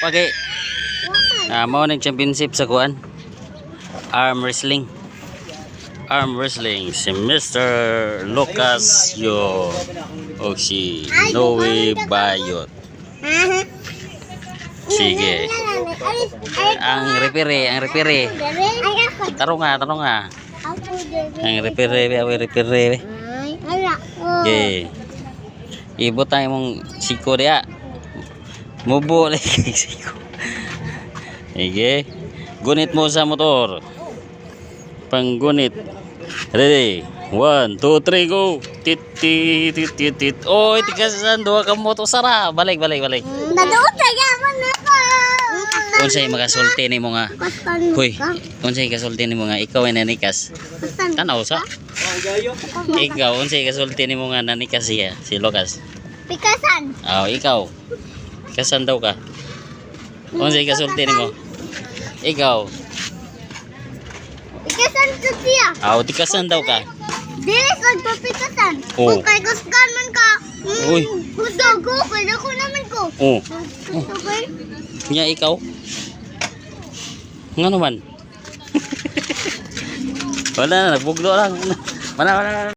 Pagi. Mao nang championship sa kuan. Arm wrestling. Arm wrestling si Mr. Lucas Yo o si Noe Bayot. Sige. Ang referee. Tarong nga. Ang referee. Okay. Ibutang imong siko dia. Mubo lagi siko. Sige. Gunit mo sa motor. Panggunit. Ready? 1, 2, 3, go! Tit. Oy, tigasan duha ka mo to sara. Balik. Naduot kaya man ako. Unsay magasulti nimo nga? Hoy, unsay gasulti nimo nga ikaw ay nanikas? Tanaw sa? Ikaw unsay gasulti nimo nga nanikas siya, si Lucas? Pikasan. Ikaw. Kasan daw ka? Unsay gasulti nimo? Ikaw. Pikasan to siya. Tikasan daw ka. Dili sa pikasan. Oh. Kung kay gusgan man ka. Uy. Gusto kaya ko naman ko. Okay. Nya ikaw? Nga naman. Wala na, nagbuglo lang. Wala.